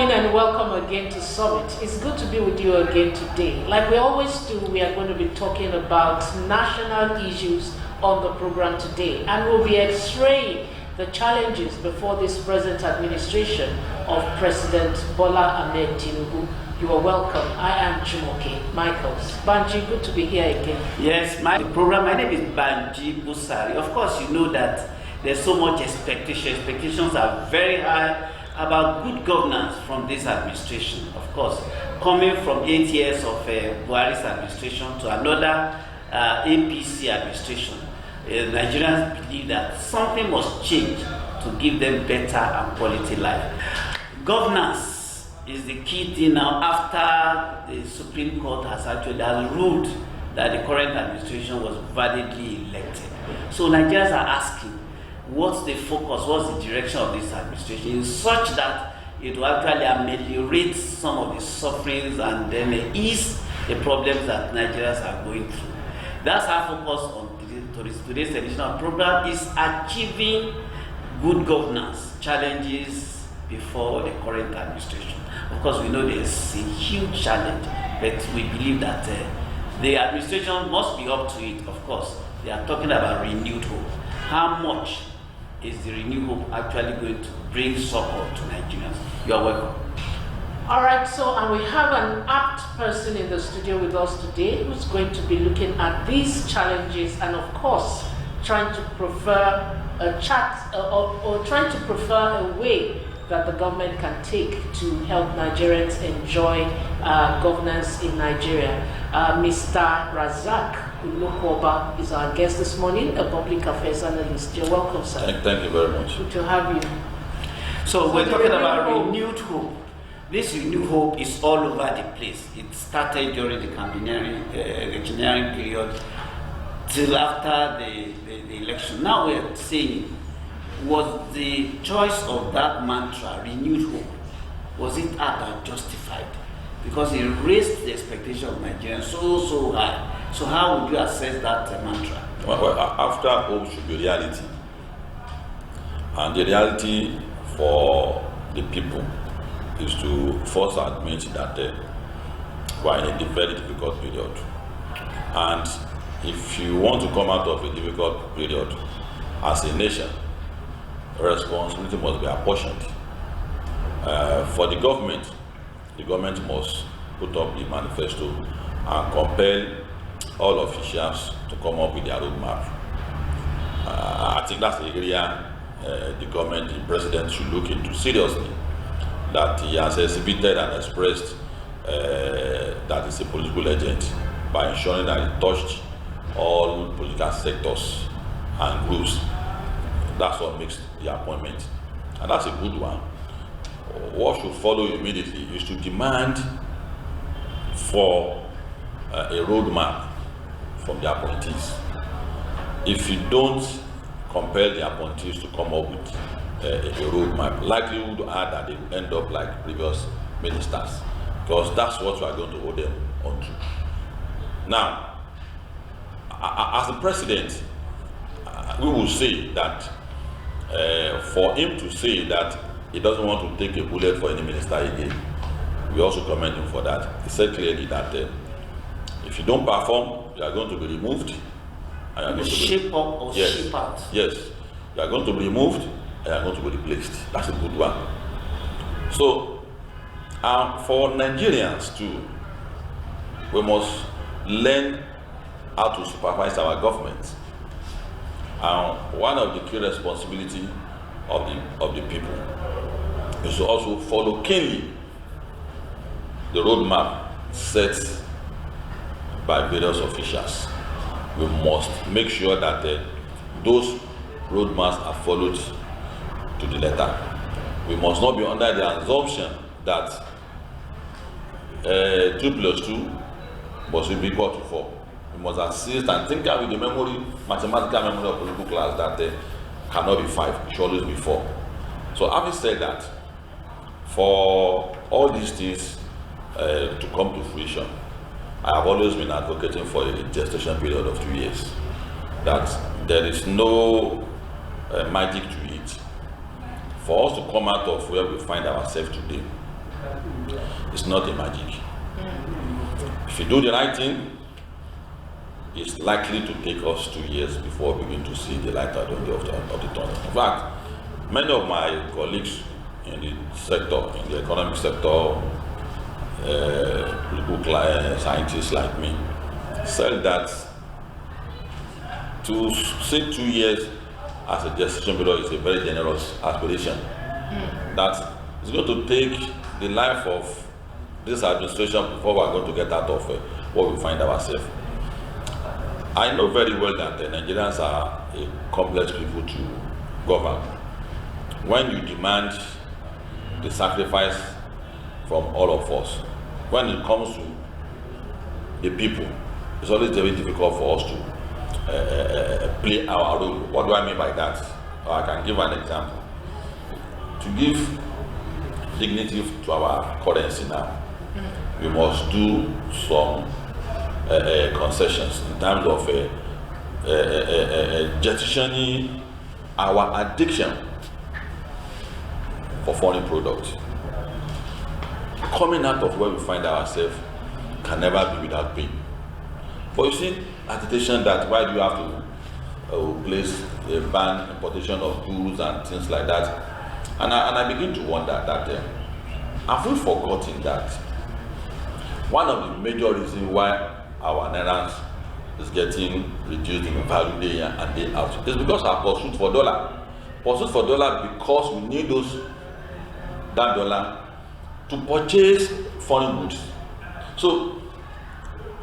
morning and welcome again to Summit. It's good to be with you again today. Like we always do, we are going to be talking about national issues on the program today, and we'll be x-raying the challenges before this present administration of President Bola Ahmed Tinubu. You are welcome. I am Jumoke Michaels. Banji, good to be here again. Yes, my name is Banji Busari. Of course, you know that there's so much expectation. Expectations are very high about good governance from this administration. Of course, coming from 8 years of Buhari's administration to another APC administration, Nigerians believe that something must change to give them better and quality life. Governance is the key thing now after the Supreme Court has actually ruled that the current administration was validly elected. So Nigerians are asking, what's the focus, what's the direction of this administration, such that it will actually ameliorate some of the sufferings and then ease the problems that Nigerians are going through. That's our focus on today's edition of program, is achieving good governance challenges before the current administration. Of course, we know there's a huge challenge, but we believe that the administration must be up to it. Of course, they are talking about renewed hope. How much is the renewed hope actually going to bring support to Nigerians? You are welcome. All right, and we have an apt person in the studio with us today who's going to be looking at these challenges and, of course, trying to prefer a chat or trying to prefer a way that the government can take to help Nigerians enjoy governance in Nigeria. Mr. Razak Olokoba is our guest this morning, a public affairs analyst. You're welcome, sir. Thank you very much. Good to have you. So we're talking about renewed hope. This renewed hope is all over the place. It started during the engineering period till after the election. Now we're saying, was the choice of that mantra, renewed hope, was it justified? Because it raised the expectation of Nigerians so high. So how would you assess that mantra? Well, after hope should be reality. And the reality for the people is to first admit that we're in a very difficult period. And if you want to come out of a difficult period as a nation, responsibility must be apportioned. For the government must put up the manifesto and compel all officials to come up with their roadmap. I think that's the area the government, the president should look into seriously, that he has exhibited and expressed that he's a political agent by ensuring that he touched all political sectors and groups. That's what makes the appointment, and that's a good one. What should follow immediately is to demand for a roadmap from the appointees. If you don't compel the appointees to come up with a roadmap, likelihood are that they will end up like previous ministers, because that's what we are going to hold them onto. Now, as the president, we will say that for him to say that he doesn't want to take a bullet for any minister again, we also commend him for that. He said clearly that if you don't perform, you are going to be removed. And you are going to shape up or shape out. Yes, you are going to be removed and you are going to be replaced. That's a good one. So, for Nigerians too, we must learn how to supervise our government. One of the key responsibilities of the people is to also follow keenly the roadmap set by various officials. We must make sure that those roadmaps are followed to the letter. We must not be under the assumption that 2 + 2 must be equal to 4. We must assist and think out with the mathematical memory of political class that cannot be 5, it should always be 4. So having said that, for all these things to come to fruition, I have always been advocating for a gestation period of 2 years. That there is no magic to it. For us to come out of where we find ourselves today, It's not a magic. If you do the right thing, it's likely to take us 2 years before we begin to see the light at the end of the tunnel. In fact, many of my colleagues in the sector, in the economic sector, political scientists like me, said that to say 2 years as a gestation period is a very generous aspiration. That it's going to take the life of this administration before we are going to get out of what we find ourselves. I know very well that the Nigerians are a complex people to govern. When you demand the sacrifice from all of us, when it comes to the people, it's always very difficult for us to play our role. What do I mean by that? I can give an example. To give dignity to our currency now, we must do some concessions in terms of jettisoning our addiction for foreign products. Coming out of where we find ourselves can never be without pain. But you see, agitation that why do you have to place a ban importation of goods and things like that? And I begin to wonder that have we forgotten that one of the major reasons why our naira is getting reduced in value day in and day out is because our pursuit for dollar. Pursuit for dollar because we need that dollar to purchase foreign goods. So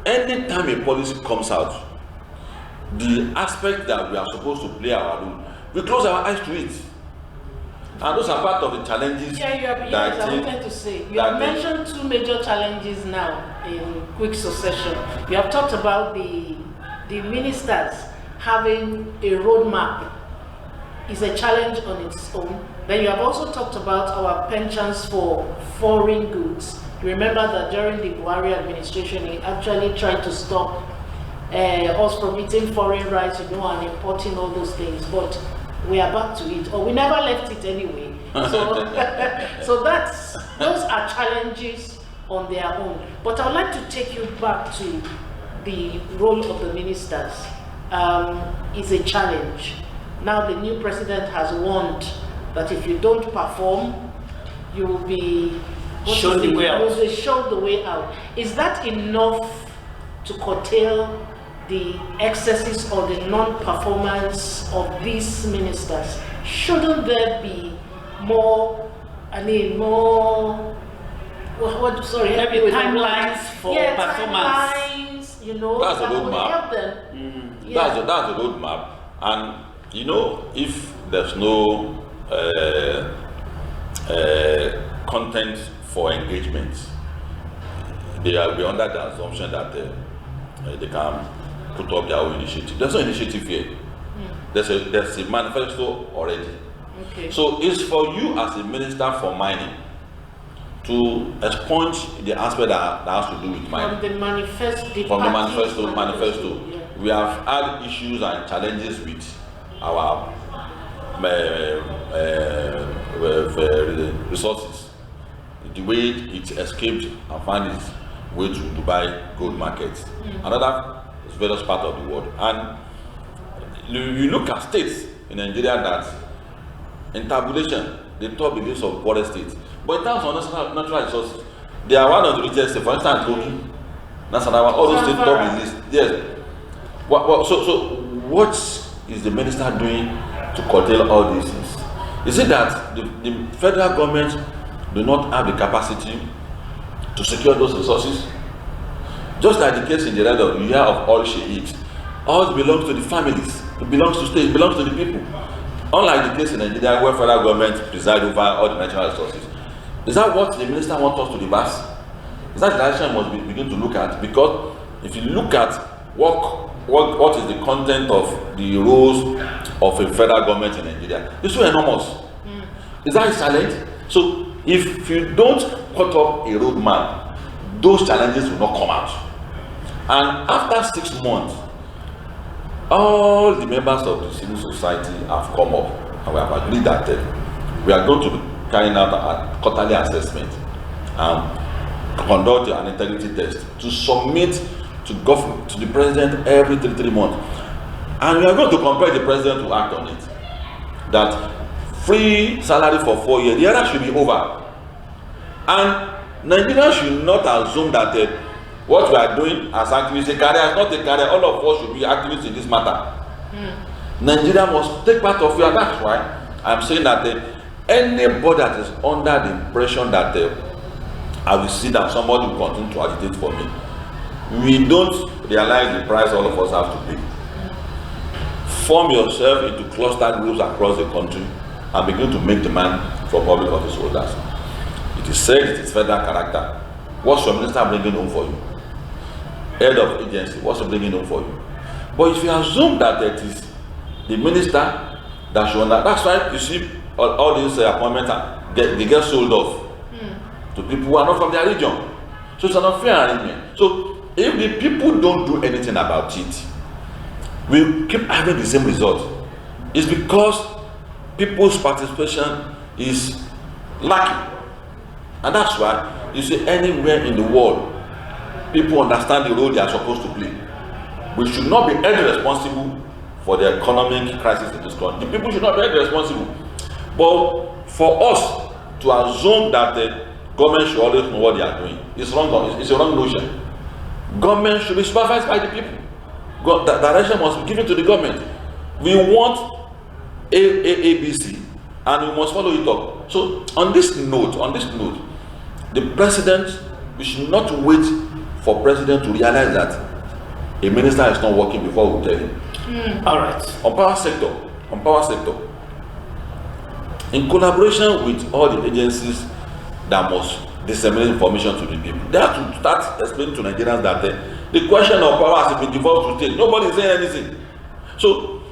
anytime a policy comes out, the aspect that we are supposed to play our role, we close our eyes to it. And those are part of the challenges. Yes, I wanted to say. You have mentioned two major challenges now in quick succession. You have talked about the ministers having a roadmap is a challenge on its own. Then you have also talked about our penchants for foreign goods. You remember that during the Buhari administration, he actually tried to stop us from eating foreign rice, and importing all those things. But we are back to it, or we never left it anyway. So, so those are challenges on their own. But I would like to take you back to the role of the ministers. Is a challenge. Now the new president has warned that if you don't perform, you will be shown the way out. Shown the way out. Is that enough to curtail the excesses or the non-performance of these ministers? Shouldn't there be more, maybe timelines for performance? Timelines, that's a roadmap. Help them. That's a roadmap. And if there's no content for engagement, they will be under the assumption that they can put up their own initiative. There's no initiative here. There's a manifesto already. Okay. So it's for you as a minister for mining to expunge the aspect that has to do with mining. From the manifesto. Yeah. We have had issues and challenges with our resources. The way it escaped and found its way to Dubai gold markets. Another various parts of the world. And you look at states in Nigeria that in tabulation, the top list of poorest states. But in terms of natural resources, they are one of the richest states. For instance, Kogi, that's another one. All those states top in list. Yes. So what is the minister doing to curtail all these things? Is it that the federal government do not have the capacity to secure those resources? Just like the case in the red you hear of all sheikhs, all belongs to the families, it belongs to states, it belongs to the people. Unlike the case in Nigeria where federal government preside over all the natural resources. Is that what the minister wants us to reverse? Is that the direction we must begin to look at? Because if you look at what is the content of the roles of a federal government in Nigeria, it's so enormous. Is that a challenge? So if you don't cut up a roadmap, those challenges will not come out. And after 6 months, all the members of the civil society have come up and we have agreed that we are going to be carrying out a quarterly assessment conduct an integrity test, to submit to the president every 3 months. And we are going to compel the president to act on it. That free salary for 4 years, the era should be over. And Nigeria should not assume that what we are doing as activists, a career is not a career. All of us should be activists in this matter. Nigeria must take part of it, and that's why I'm saying that anybody that is under the impression that I will see that somebody will continue to agitate for me, we don't realize the price all of us have to pay. Form yourself into cluster groups across the country and begin to make demand for public office holders. It is said it is federal character. What's your minister bringing home for you? Head of agency, what's he bringing home for you? But if you assume that it is the minister that should, that's why you see all these appointments they get sold off to people who are not from their region. So it's an unfair arrangement. So if the people don't do anything about it, we keep having the same result. It's because people's participation is lacking. And that's why you see anywhere in the world, people understand the role they are supposed to play. We should not be held responsible for the economic crisis in this country. The people should not be held responsible. But for us to assume that the government should always know what they are doing, it's wrong. It's a wrong notion. Government should be supervised by the people. The direction must be given to the government. We want ABC, and we must follow it up. So on this note, the president, we should not wait for president to realize that a minister is not working before we tell him. All right. On power sector, in collaboration with all the agencies that must disseminate information to the people, they have to start explaining to Nigerians that the question of power has been devolved to state. Nobody is saying anything. So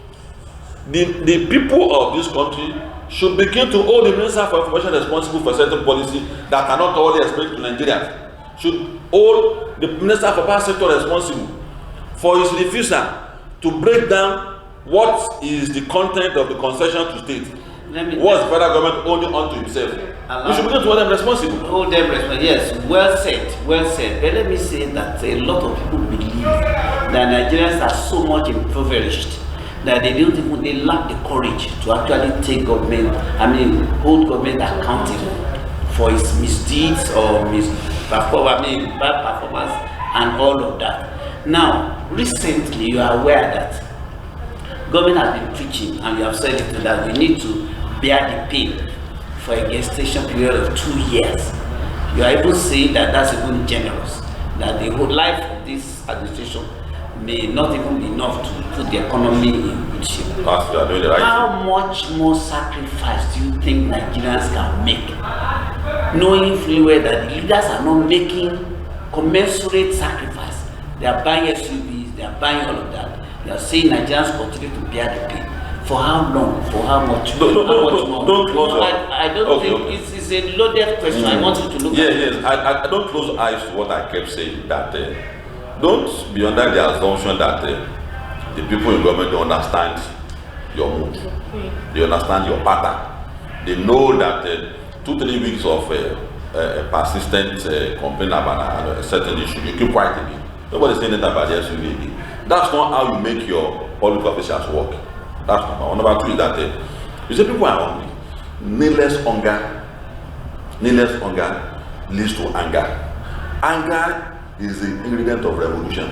the people of this country should begin to hold the Minister for Information responsible for certain policy that cannot already explain to Nigerians. Should hold the Minister for Power Sector responsible for his refusal to break down what is the content of the concession to state. What's the federal government holding on to himself? We should begin to hold them responsible. Hold them responsible. Yes, well said, well said. But let me say that a lot of people believe that Nigerians are so much impoverished that they lack the courage to actually take government, hold government accountable for its misdeeds or bad performance and all of that. Now, recently you are aware that government has been preaching, and you have said it, that we need to bear the pain for a gestation period of 2 years. You are even saying that that's even generous, that the whole life of this administration may not even be enough to put the economy in good shape. How much more sacrifice do you think Nigerians can make, knowing fully well that the leaders are not making commensurate sacrifice? They are buying SUVs, they are buying all of that. They are saying Nigerians continue to bear the pain. For how long? For how much? Don't close eyes. I don't think it's a loaded question. I want you to look at it. Yes. I don't close eyes to what I kept saying, that don't be under the assumption that the people in government don't understand your mood. They understand your pattern. They know that 2-3 weeks of persistent complaint about a certain issue, you keep quiet again. Nobody's saying that about the SUV again. That's not how you make your public officials work. That's number one. Number two is that you say people are hungry. Needless hunger leads to anger. Anger is the ingredient of revolution.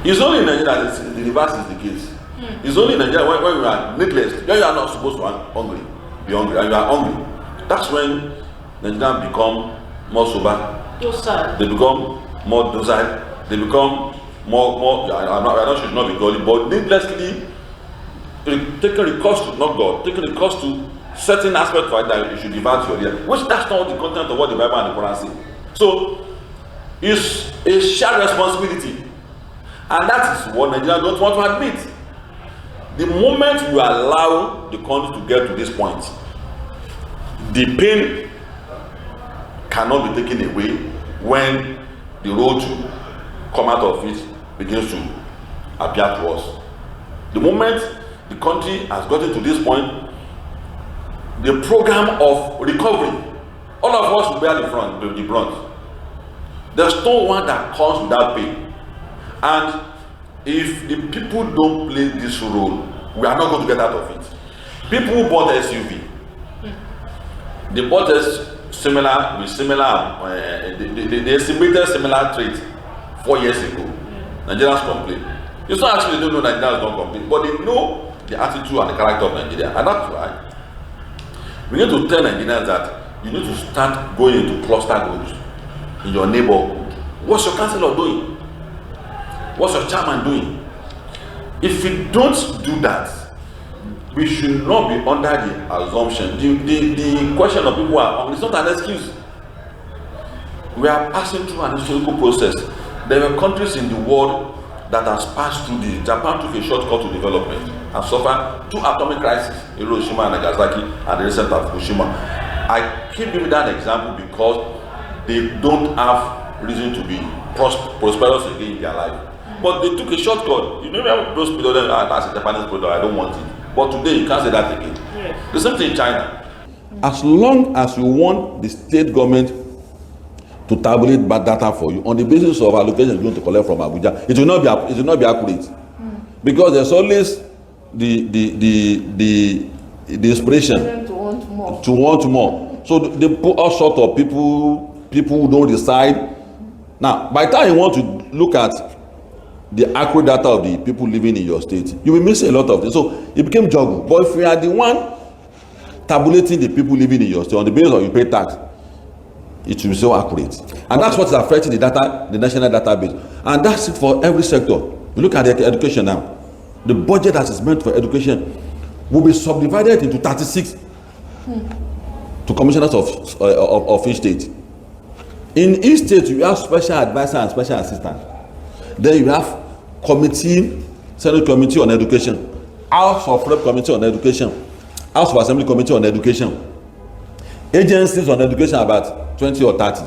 It's only in Nigeria that the reverse is the case. It's only in Nigeria when you are needless, when you are not supposed to be hungry, and you are hungry. That's when Nigerians become more sober. Docile. They become more docile. They become more. I know should not be godly, but needlessly taking recourse to not God, taking recourse to certain aspects of it that you should divert your ear, which that's not the content of what the Bible and the Quran say. So it's a shared responsibility, and that is what Nigerians don't want to admit. The moment you allow the country to get to this point, the pain cannot be taken away when the road to come out of it begins to appear to us. The moment the country has gotten to this point, the program of recovery all of us will bear the brunt. There's no one that comes without pay. And if the people don't play this role, we are not going to get out of it. People who bought SUV, they bought us similar, they estimated similar trade 4 years ago. Nigerians complain. It's not actually they don't know Nigerians don't complain, but they know the attitude and the character of Nigeria. And that's why we need to tell Nigerians that you need to start going into cluster groups in your neighborhood. What's your councillor doing? What's your chairman doing? If we don't do that, we should not be under the assumption. The question of people are, it's not an excuse. We are passing through an historical process. There are countries in the world that has passed through this. Japan took a shortcut to development and suffered 2 atomic crises, Hiroshima and Nagasaki, and the recent of Fukushima. I keep giving that example because they don't have reason to be prosperous again in their life. But they took a shortcut. You know, those people, that's a Japanese product, I don't want it. But today, you can't say that again. Yes. The same thing in China. As long as you want the state government to tabulate bad data for you on the basis of allocations you're going to collect from Abuja, it will not be accurate. Because there's always the inspiration to want more. So they put all sorts of people who don't decide. Now, by the time you want to look at the accurate data of the people living in your state, you will miss a lot of things. So it became juggle. But if we are the one tabulating the people living in your state on the basis of you pay tax, it will be so accurate. And that's what is affecting the data, the national database. And that's it for every sector. You look at the education now. The budget that is meant for education will be subdivided into 36 to commissioners of each state. In each state, you have special advisor and special assistant. Then you have committee, Senate committee on education, House of Rep committee on education, House of Assembly committee on education, agencies on education about 20 or 30.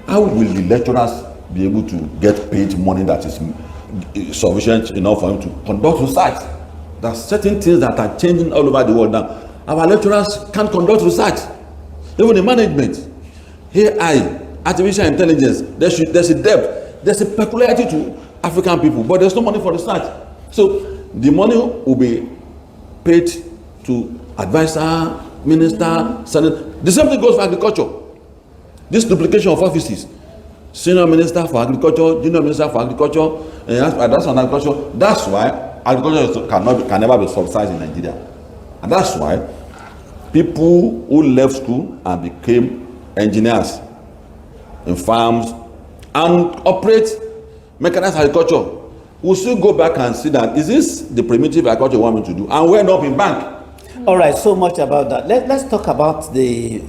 How will the lecturers be able to get paid money that is sufficient enough for them to conduct research? There are certain things that are changing all over the world now. Our lecturers can't conduct research. Even the management, AI, artificial intelligence, there's a depth. There's a peculiarity to African people, but there's no money for research. So the money will be paid to advisor, minister, senate. The same thing goes for agriculture. This duplication of offices, senior minister for agriculture, junior minister for agriculture, that's on agriculture. That's why agriculture can never be subsidized in Nigeria. And that's why people who left school and became engineers in farms and operate mechanized agriculture will still go back and see that, is this the primitive agriculture you want me to do? And we end up in bank. All right, so much about that. Let's talk about the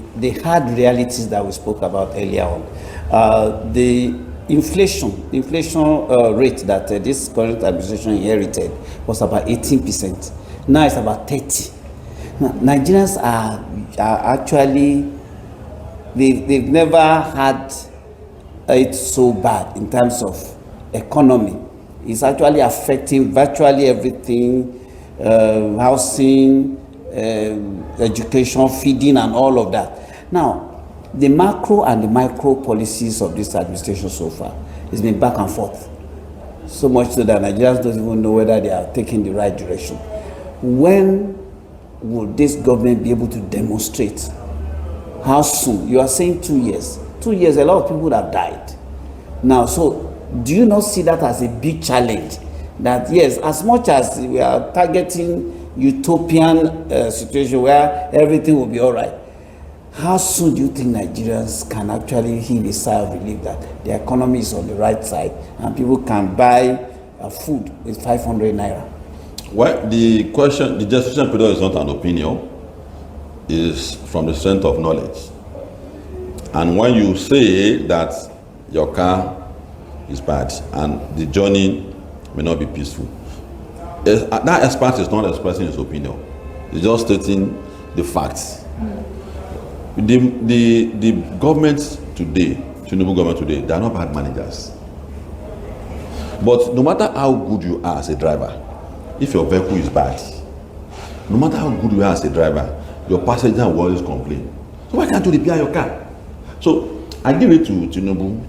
hard realities that we spoke about earlier on. The inflation rate that this current administration inherited was about 18%. Now it's about 30%. Now, Nigerians are actually, they've never had it's so bad in terms of economy. It's actually affecting virtually everything, housing, education, feeding, and all of that. Now, the macro and the micro policies of this administration so far has been back and forth. So much so that Nigerians don't even know whether they are taking the right direction. When will this government be able to demonstrate? How soon? You are saying 2 years. 2 years, a lot of people would have died. Now, so do you not see that as a big challenge? That yes, as much as we are targeting utopian situation where everything will be all right, how soon do you think Nigerians can actually heave a sigh of relief that the economy is on the right side and people can buy food with 500 naira? Well, the gestation period is not an opinion, it's from the strength of knowledge. And when you say that your car is bad and the journey may not be peaceful, that expert is not expressing his opinion. He's just stating the facts. The government today, Tinubu government today, they are not bad managers. But no matter how good you are as a driver, if your vehicle is bad, no matter how good you are as a driver, your passenger will always complain. So why can't you repair your car? So I give it to Tinubu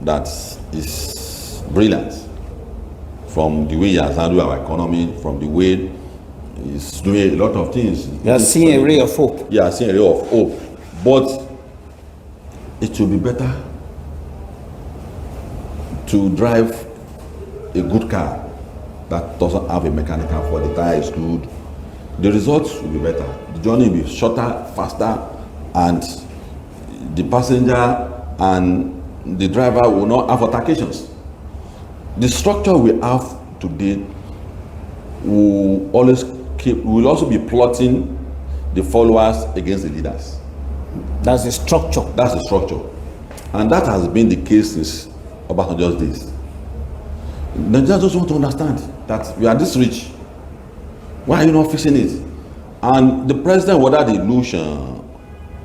that is brilliant from the way he has handled our economy, from the way he's doing a lot of things. You are seeing a ray of hope. Yeah, seeing a ray of hope. But it will be better to drive a good car that doesn't have a mechanical fault. The tire is good. The results will be better. The journey will be shorter, faster, and the passenger and the driver will not have altercations. The structure we have today will also be plotting the followers against the leaders. That's the structure. That's the structure. And that has been the case since Obasanjo's days. Nigerians just want to understand that we are this rich. Why are you not fixing it? And the president will have the illusion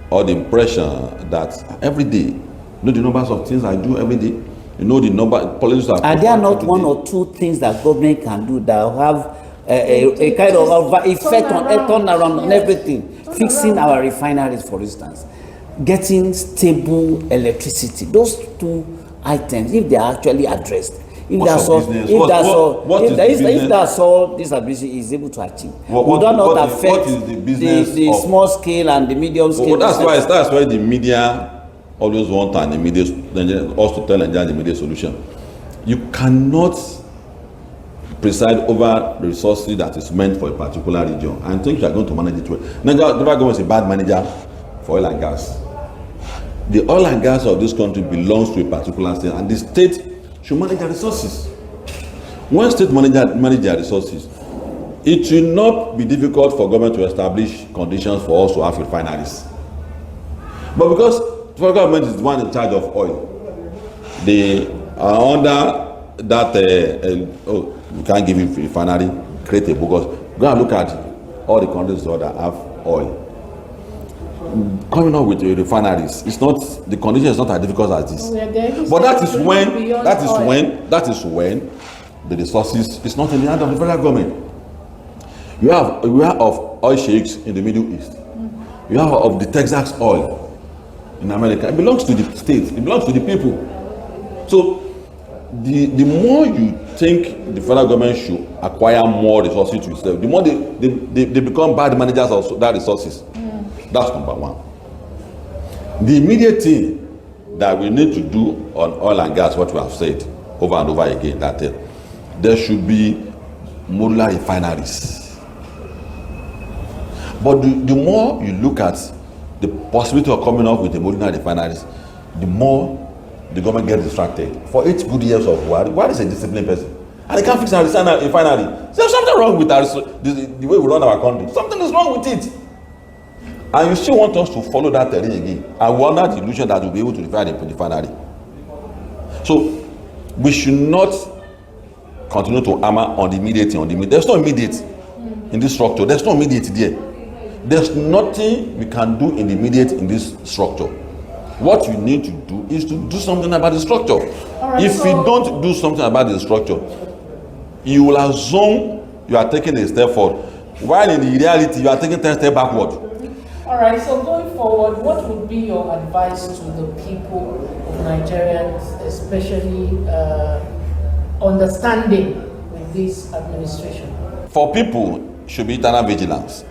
or the impression that every day, you know the numbers of things I do every day, you know the number policies are there not one or two things that government can do that have a kind of effect on a turnaround on everything? Fixing our refineries, for instance, getting stable electricity. Those two items, if they are actually addressed, if that's all this ability is able to achieve, would that not affect the small scale and the medium scale? That's why the media always want an immediate, also tell Nigeria the immediate solution. You cannot preside over the resources that is meant for a particular region and think you are going to manage it well. Nigeria government is a bad manager for oil and gas. The oil and gas of this country belongs to a particular state, and the state should manage their resources. When state manage their resources, it will not be difficult for government to establish conditions for us to have refineries. But because the federal government is the one in charge of oil, they are under that you can't give you refinery, create a bogus. Go and look at all the countries that have oil. Coming up with refineries, it's not, the condition is not as difficult as this. But that is when the resources is not in the hand of the federal government. You have of oil sheiks in the Middle East. You have of the Texas oil in America. It belongs to the states. It belongs to the people. So the more you think the federal government should acquire more resources to itself, the more they become bad managers of that resources. That's number one. The immediate thing that we need to do on oil and gas, what we have said over and over again, that there should be modular refineries. But the more you look at the possibility of coming up with the modular refineries, the more the government gets distracted. For 8 good years of war is a disciplined person, and they can't fix a refinery. There's something wrong with the way we run our country. Something is wrong with it. And you still want us to follow that terrain again, and we're under the illusion that we'll be able to refine the refinery. So we should not continue to hammer on the immediate. There's no immediate in this structure. There's no immediate there. There's nothing we can do in the immediate in this structure. What you need to do is to do something about the structure. Right, if you don't do something about the structure, you will assume you are taking a step forward, while in the reality you are taking 10 steps backward. All right, so going forward, what would be your advice to the people of Nigerians, especially understanding with this administration? For people, should be eternal vigilance.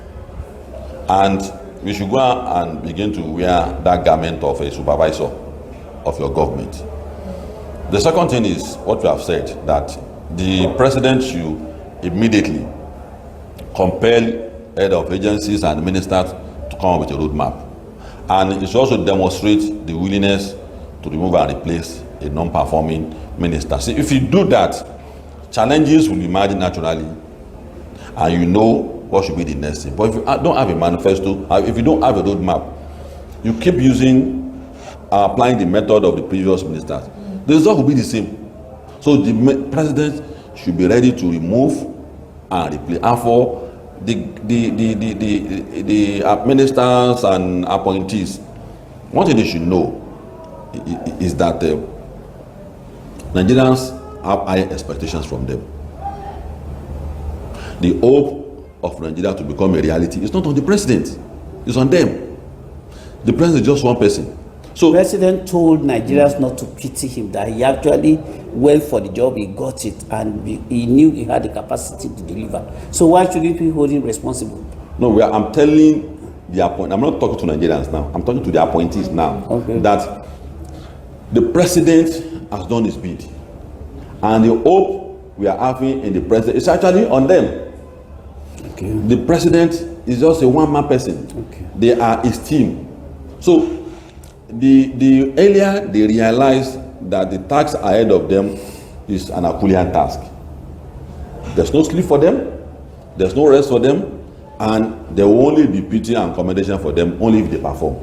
And we should go and begin to wear that garment of a supervisor of your government. The second thing is what we have said, that the president should immediately compel head of agencies and ministers to come up with a roadmap. And it should also demonstrate the willingness to remove and replace a non-performing minister. See, if you do that, challenges will emerge naturally, and you know what should be the next thing. But if you don't have a manifesto, if you don't have a roadmap, you keep applying the method of the previous ministers, the result will be the same. So the president should be ready to remove and replace. And for the ministers and appointees, one thing they should know is that Nigerians have high expectations from them. The hope of Nigeria to become a reality is not on the president, it's on them. The president is just one person. So President told Nigerians not to pity him, that he actually went for the job, he got it, and he knew he had the capacity to deliver. So why should we hold him responsible? no, I'm telling the appointee. I'm not talking to Nigerians now. I'm talking to the appointees now. Okay. That the president has done his bid, and the hope we are having in the president is actually on them. Okay. The president is just a one-man person. Okay. They are his team. So the earlier they realize that the task ahead of them is an Herculean task, there's no sleep for them, there's no rest for them, and there will only be pity and commendation for them only if they perform.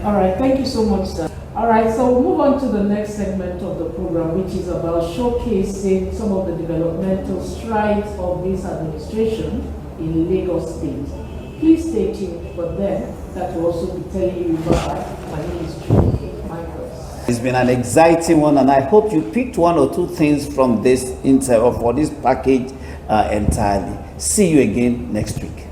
All right, thank you so much, sir. All right, so we'll move on to the next segment of the program, which is about showcasing some of the developmental strides of this administration in Lagos State. Please stay tuned for them. That will also be telling you about my name is Michael. It's been an exciting one, and I hope you picked one or two things from this for this package entirely. See you again next week.